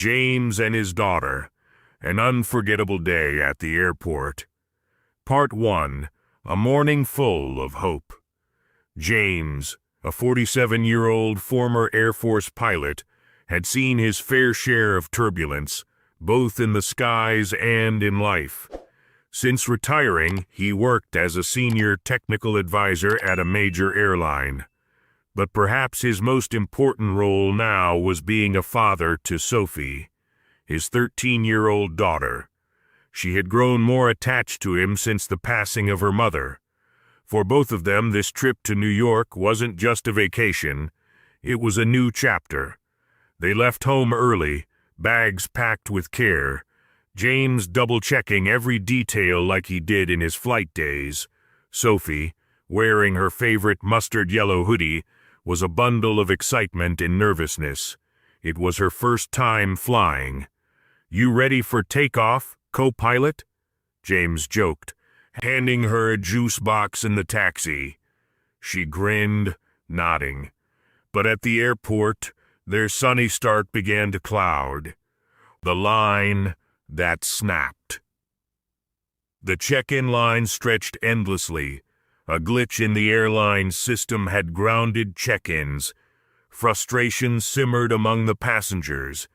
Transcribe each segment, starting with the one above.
James and his daughter, an unforgettable day at the airport. Part 1, a morning full of hope. James, a 47-year-old former Air Force pilot, had seen his fair share of turbulence, both in the skies and in life. Since retiring, he worked as a senior technical advisor at a major airline. But perhaps his most important role now was being a father to Sophie, his 13-year-old daughter. She had grown more attached to him since the passing of her mother. For both of them, this trip to New York wasn't just a vacation, it was a new chapter. They left home early, bags packed with care, James double-checking every detail like he did in his flight days. Sophie, wearing her favorite mustard yellow hoodie, was a bundle of excitement and nervousness. It was her first time flying. "You ready for takeoff, co-pilot?" James joked, handing her a juice box in the taxi. She grinned, nodding. But at the airport, their sunny start began to cloud. The line that snapped. The check-in line stretched endlessly. A glitch in the airline system had grounded check-ins. Frustration simmered among the passengers.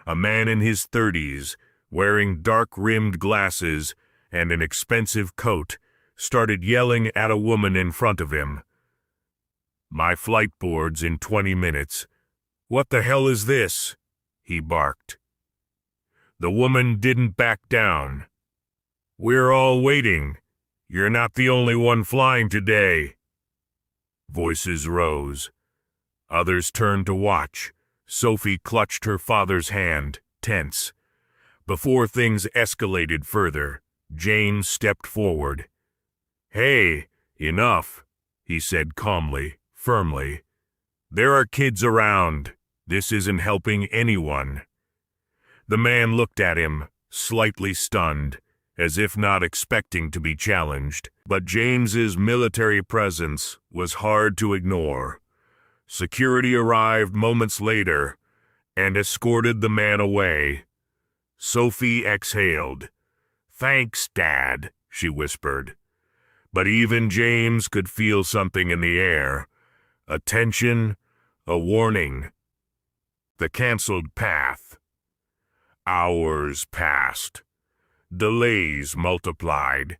A man in his 30s, wearing dark-rimmed glasses and an expensive coat, started yelling at a woman in front of him. "My flight board's in 20 minutes. What the hell is this?" he barked. The woman didn't back down. "We're all waiting. You're not the only one flying today." Voices rose. Others turned to watch. Sophie clutched her father's hand, tense. Before things escalated further, James stepped forward. "Hey, enough," he said calmly, firmly. "There are kids around. This isn't helping anyone." The man looked at him, slightly stunned, as if not expecting to be challenged, but James's military presence was hard to ignore. Security arrived moments later and escorted the man away. Sophie exhaled. "Thanks, Dad," she whispered. But even James could feel something in the air. A tension, a warning. The canceled path. Hours passed. Delays multiplied.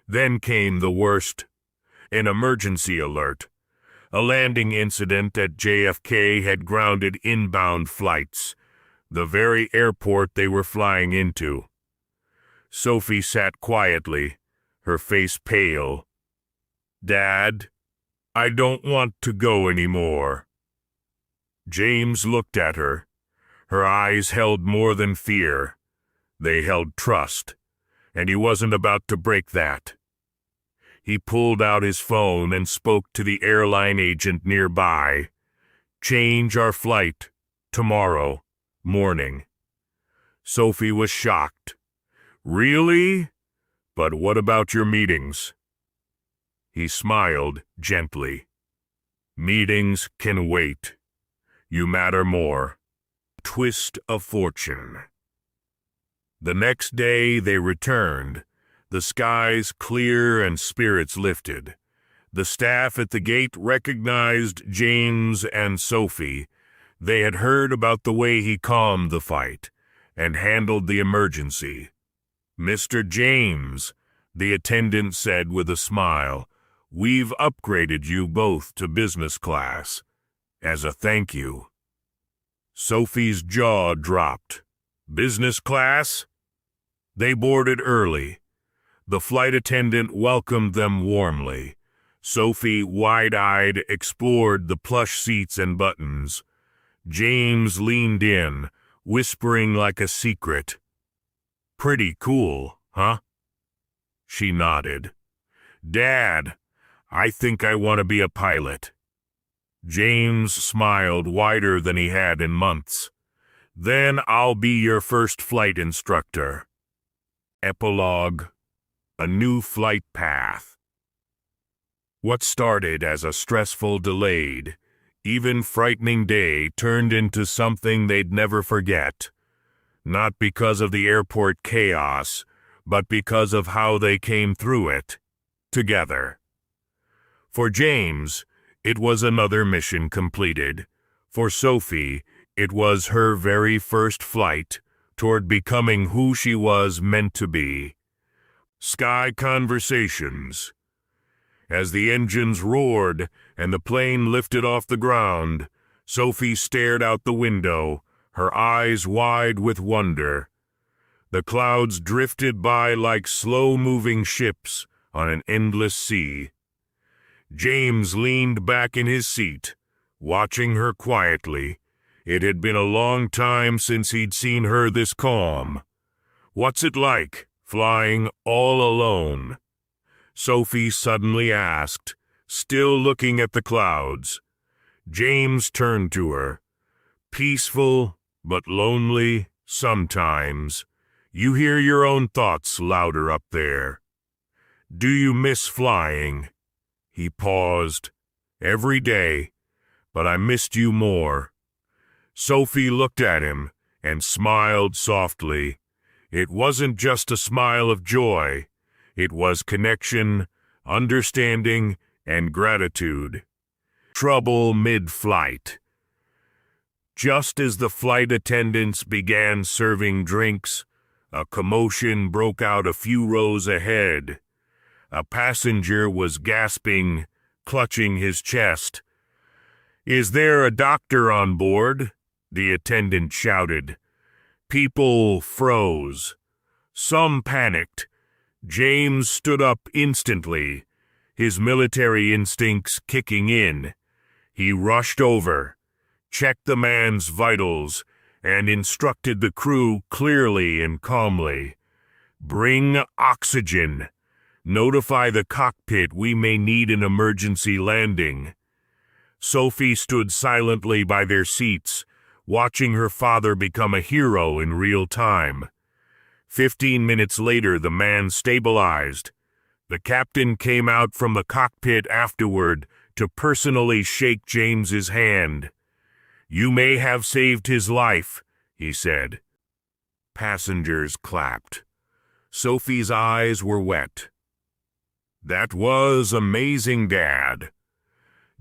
Then came the worst. An emergency alert. A landing incident at JFK had grounded inbound flights, the very airport they were flying into. Sophie sat quietly, her face pale. "Dad, I don't want to go anymore." James looked at her. Her eyes held more than fear. They held trust, and he wasn't about to break that. He pulled out his phone and spoke to the airline agent nearby. "Change our flight. Tomorrow morning." Sophie was shocked. "Really? But what about your meetings?" He smiled gently. "Meetings can wait. You matter more." Twist of fortune. The next day they returned, the skies clear and spirits lifted. The staff at the gate recognized James and Sophie. They had heard about the way he calmed the fight and handled the emergency. "Mr. James," the attendant said with a smile, "we've upgraded you both to business class. As a thank you." Sophie's jaw dropped. "Business class?" They boarded early. The flight attendant welcomed them warmly. Sophie, wide-eyed, explored the plush seats and buttons. James leaned in, whispering like a secret. "Pretty cool, huh?" She nodded. "Dad, I think I want to be a pilot." James smiled wider than he had in months. "Then I'll be your first flight instructor." Epilogue. A new flight path. What started as a stressful, delayed, even frightening day turned into something they'd never forget. not because of the airport chaos, but because of how they came through it, together. For James, it was another mission completed. For Sophie, it was her very first flight toward becoming who she was meant to be. Sky conversations. As the engines roared and the plane lifted off the ground, Sophie stared out the window, her eyes wide with wonder. The clouds drifted by like slow-moving ships on an endless sea. James leaned back in his seat, watching her quietly. It had been a long time since he'd seen her this calm. "What's it like, flying all alone?" Sophie suddenly asked, still looking at the clouds. James turned to her. "Peaceful, but lonely sometimes. You hear your own thoughts louder up there. Do you miss flying?" He paused. "Every day, but I missed you more." Sophie looked at him and smiled softly. It wasn't just a smile of joy. It was connection, understanding, and gratitude. Trouble mid-flight. Just as the flight attendants began serving drinks, a commotion broke out a few rows ahead. A passenger was gasping, clutching his chest. "Is there a doctor on board?" the attendant shouted. People froze. Some panicked. James stood up instantly, his military instincts kicking in. He rushed over, checked the man's vitals, and instructed the crew clearly and calmly. "Bring oxygen. Notify the cockpit we may need an emergency landing." Sophie stood silently by their seats, watching her father become a hero in real time. 15 minutes later, the man stabilized. The captain came out from the cockpit afterward to personally shake James's hand. "You may have saved his life," he said. Passengers clapped. Sophie's eyes were wet. "That was amazing, Dad."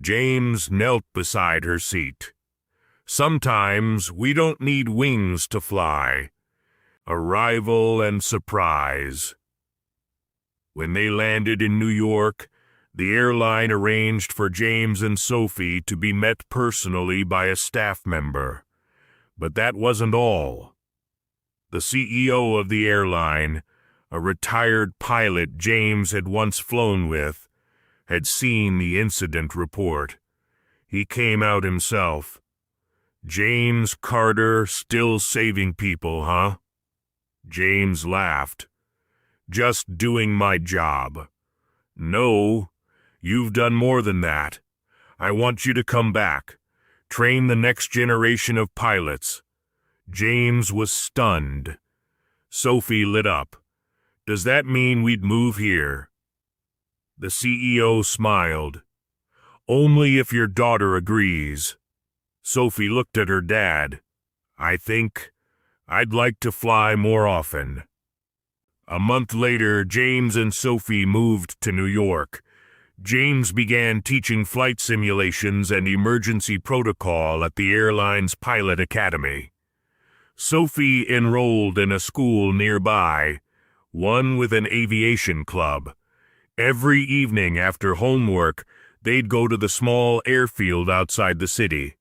James knelt beside her seat. "Sometimes we don't need wings to fly." Arrival and surprise. When they landed in New York, the airline arranged for James and Sophie to be met personally by a staff member. But that wasn't all. The CEO of the airline, a retired pilot James had once flown with, had seen the incident report. He came out himself. "James Carter still saving people, huh?" James laughed. "Just doing my job." "No, you've done more than that. I want you to come back. Train the next generation of pilots." James was stunned. Sophie lit up. "Does that mean we'd move here?" The CEO smiled. "Only if your daughter agrees." Sophie looked at her dad. "I think I'd like to fly more often." A month later, James and Sophie moved to New York. James began teaching flight simulations and emergency protocol at the airline's pilot academy. Sophie enrolled in a school nearby, one with an aviation club. Every evening after homework, they'd go to the small airfield outside the city.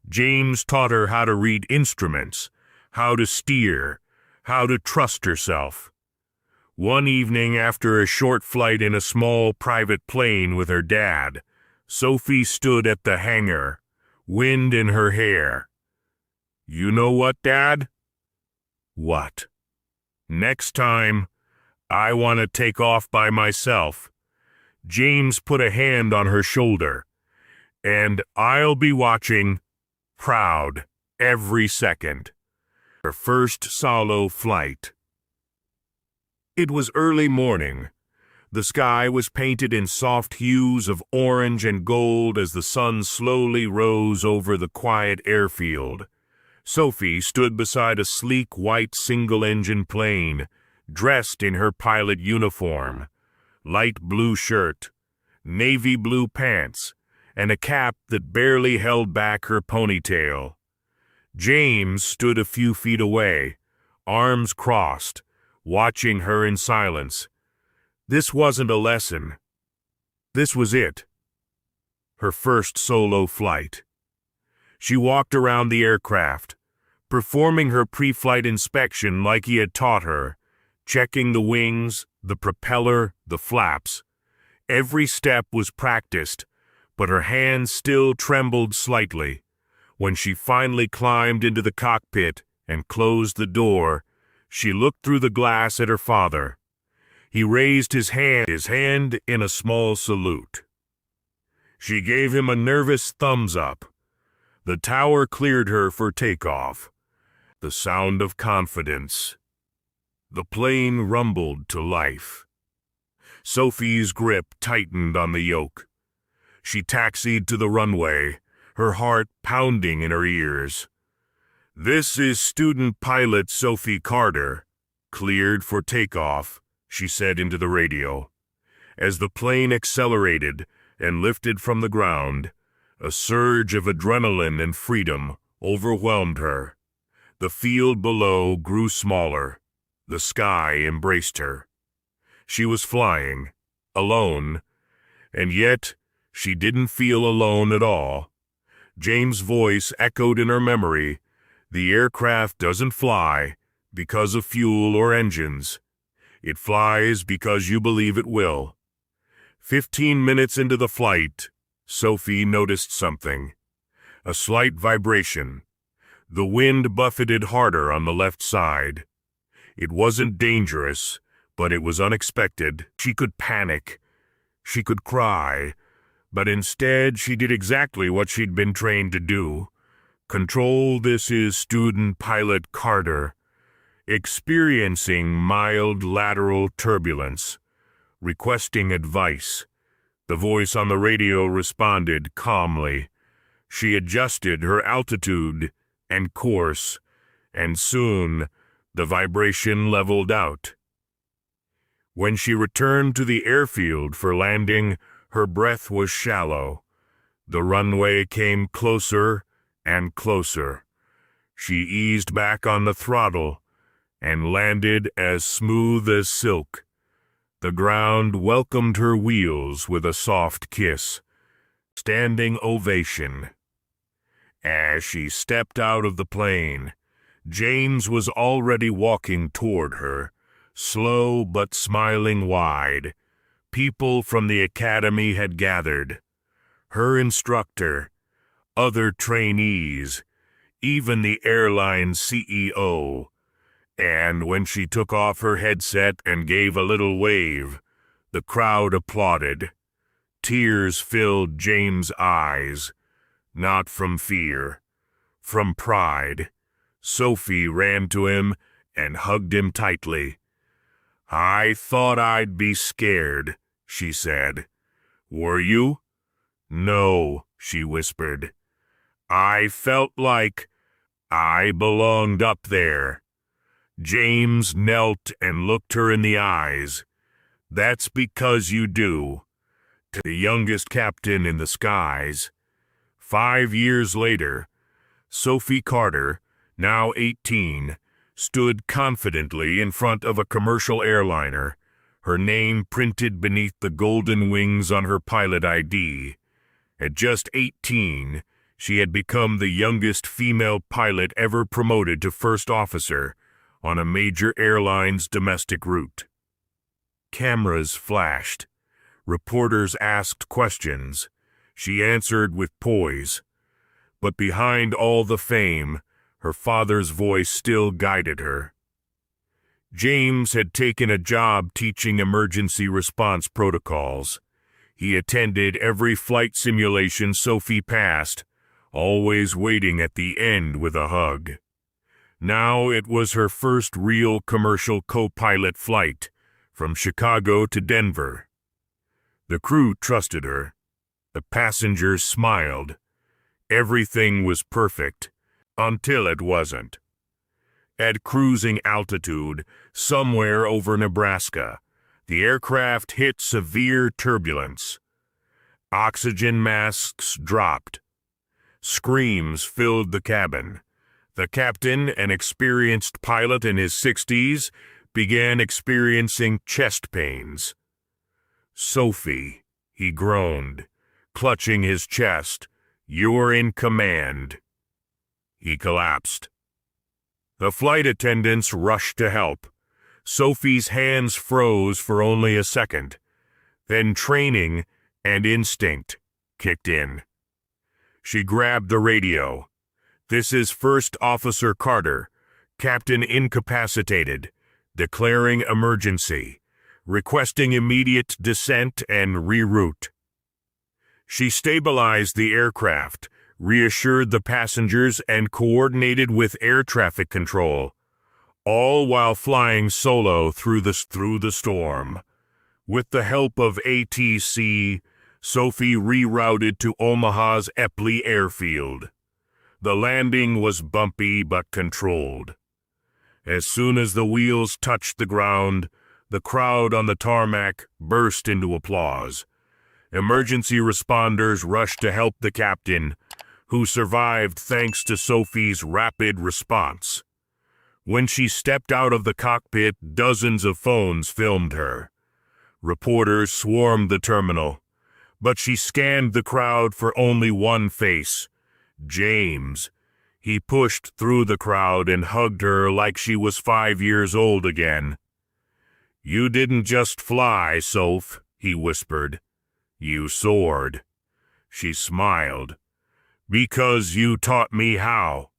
James taught her how to read instruments, how to steer, how to trust herself. One evening after a short flight in a small private plane with her dad, Sophie stood at the hangar, wind in her hair. "You know what, Dad?" "What?" "Next time, I want to take off by myself." James put a hand on her shoulder. "And I'll be watching, proud, every second." Her first solo flight. It was early morning. The sky was painted in soft hues of orange and gold as the sun slowly rose over the quiet airfield. Sophie stood beside a sleek white single-engine plane, dressed in her pilot uniform, light blue shirt, navy blue pants, and a cap that barely held back her ponytail. James stood a few feet away, arms crossed, watching her in silence. This wasn't a lesson. This was it. Her first solo flight. She walked around the aircraft, performing her pre-flight inspection like he had taught her, checking the wings, the propeller, the flaps. Every step was practiced, but her hands still trembled slightly. When she finally climbed into the cockpit and closed the door, she looked through the glass at her father. He raised his hand in a small salute. She gave him a nervous thumbs up. The tower cleared her for takeoff. The sound of confidence. The plane rumbled to life. Sophie's grip tightened on the yoke. She taxied to the runway, her heart pounding in her ears. "This is student pilot Sophie Carter, cleared for takeoff," she said into the radio. As the plane accelerated and lifted from the ground, a surge of adrenaline and freedom overwhelmed her. The field below grew smaller. The sky embraced her. She was flying, alone, and yet she didn't feel alone at all. James' voice echoed in her memory. The aircraft doesn't fly because of fuel or engines. It flies because you believe it will. 15 minutes into the flight, Sophie noticed something. A slight vibration. The wind buffeted harder on the left side. It wasn't dangerous, but it was unexpected. She could panic. She could cry. But instead, she did exactly what she'd been trained to do. "Control, this is student pilot Carter. Experiencing mild lateral turbulence. Requesting advice." The voice on the radio responded calmly. She adjusted her altitude and course, and soon the vibration leveled out. When she returned to the airfield for landing, her breath was shallow. The runway came closer and closer. She eased back on the throttle and landed as smooth as silk. The ground welcomed her wheels with a soft kiss. Standing ovation. As she stepped out of the plane, James was already walking toward her, slow but smiling wide. People from the academy had gathered. Her instructor, other trainees, even the airline CEO. And when she took off her headset and gave a little wave, the crowd applauded. Tears filled James' eyes, not from fear, from pride. Sophie ran to him and hugged him tightly. "I thought I'd be scared," she said. "Were you?" "No," she whispered. "I felt like I belonged up there." James knelt and looked her in the eyes. "That's because you do." To the youngest captain in the skies. 5 years later, Sophie Carter, now 18, stood confidently in front of a commercial airliner, her name printed beneath the golden wings on her pilot ID. At just 18, she had become the youngest female pilot ever promoted to first officer on a major airline's domestic route. Cameras flashed. Reporters asked questions. She answered with poise. But behind all the fame, her father's voice still guided her. James had taken a job teaching emergency response protocols. He attended every flight simulation Sophie passed, always waiting at the end with a hug. Now it was her first real commercial co-pilot flight, from Chicago to Denver. The crew trusted her. The passengers smiled. Everything was perfect. Until it wasn't. At cruising altitude, somewhere over Nebraska, the aircraft hit severe turbulence. Oxygen masks dropped. Screams filled the cabin. The captain, an experienced pilot in his 60s, began experiencing chest pains. "Sophie," he groaned, clutching his chest, "you're in command." He collapsed. The flight attendants rushed to help. Sophie's hands froze for only a second. Then training and instinct kicked in. She grabbed the radio. "This is First Officer Carter, Captain incapacitated, declaring emergency, requesting immediate descent and reroute." She stabilized the aircraft, reassured the passengers, and coordinated with air traffic control, all while flying solo through the storm. With the help of ATC, Sophie rerouted to Omaha's Epley Airfield. The landing was bumpy but controlled. As soon as the wheels touched the ground, the crowd on the tarmac burst into applause. Emergency responders rushed to help the captain, who survived thanks to Sophie's rapid response. When she stepped out of the cockpit, dozens of phones filmed her. Reporters swarmed the terminal, but she scanned the crowd for only one face, James. He pushed through the crowd and hugged her like she was 5 years old again. "You didn't just fly, Soph," he whispered. "You soared." She smiled. "Because you taught me how."